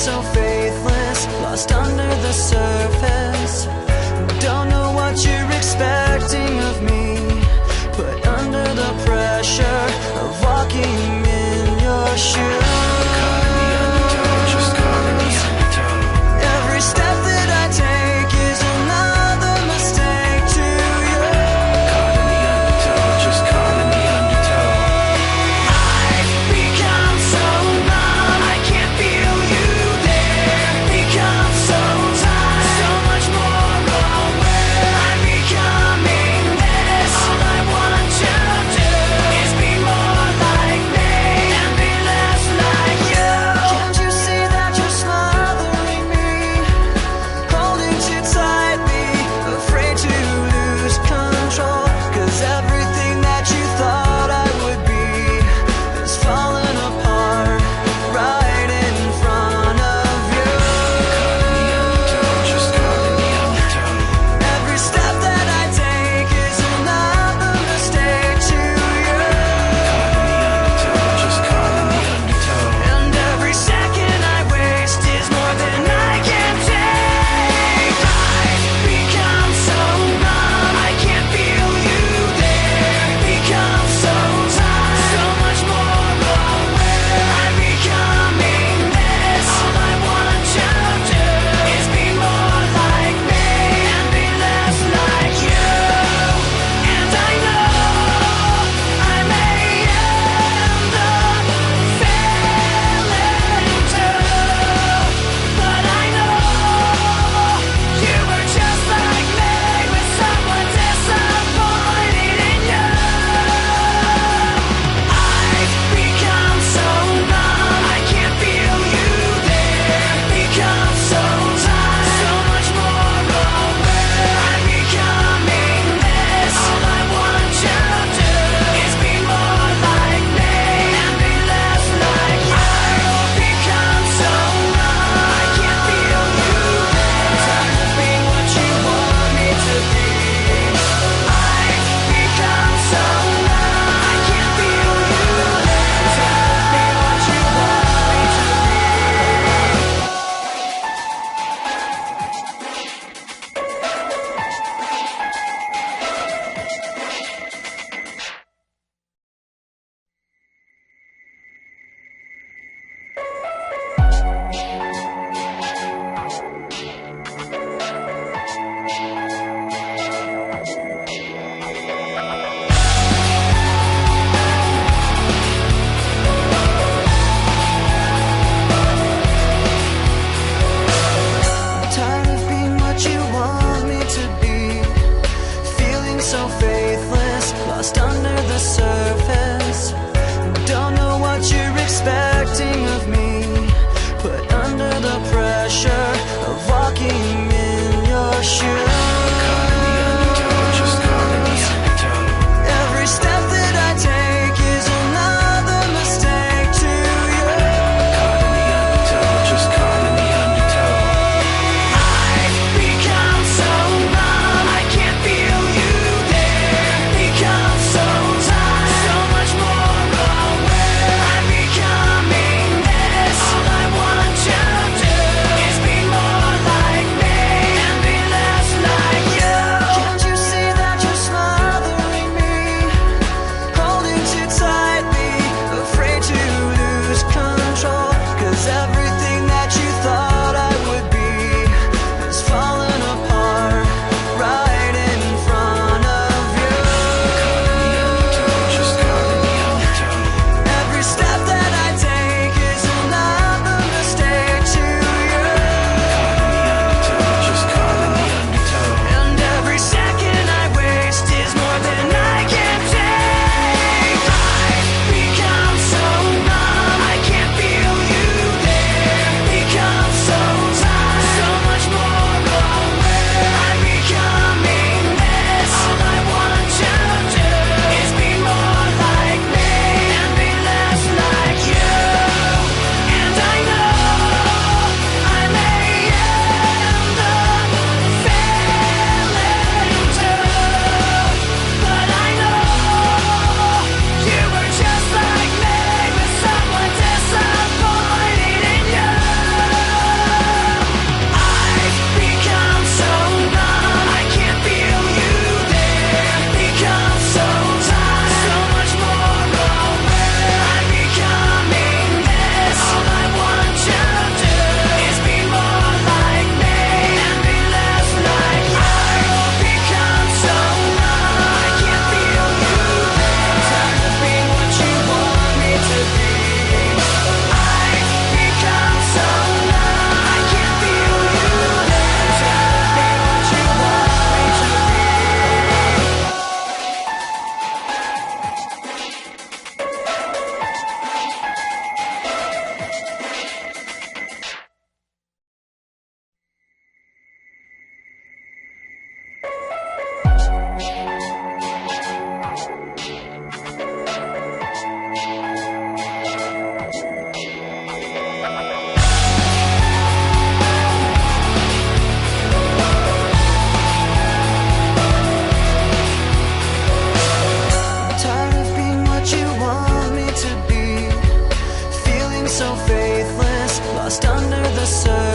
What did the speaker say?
so faithless, lost under the surface. Don't know what you're expecting of me, but under the pressure of walking in your shoes. Every step that I take is another mistake to you. Caught in the undertow, just caught in the undertow. I've become so numb, I can't feel you there. Become so tired, so much more aware. I'm becoming this. All I want to do is be more like me and be less like you. Can't you see that you're smothering me, holding too tightly, afraid to lose control? 'Cause everything that you thought I would be is falling apart right in front of you. Caught in the undertow, just caught in the undertow. Every step that I take is another mistake to you. Caught in the undertow, just caught in the undertow. And every second I waste is more than I can take. I've become so numb, I can't feel you there. Become so tired, so much more aware. I'm becoming this. All I want to do is be more like me and be less like you. And I know I may end up failing too, but I know you were just like me, with someone disappointed in you. I've become so numb, I can't feel you there. Become so tired, so much more aware. I'm becoming this. All I want to do is be more like me and be less like you. I've become so numb, I can't feel you there. Tired of being what you want me to be. I've become so numb, I can't feel you there. Tired of being what you want me to be. Tired of being what you want me to be, feeling so faithless, lost under the surface. Don't know what you're expecting of me, but under the pressure of walking in your shoes. Every step that I take is another mistake to you. Caught in the undertow, just caught in the undertow. I've become so numb, I can't feel you there. Become so tired, so much more aware. I'm becoming this. All I want to do is be more like me and be less like under the surface.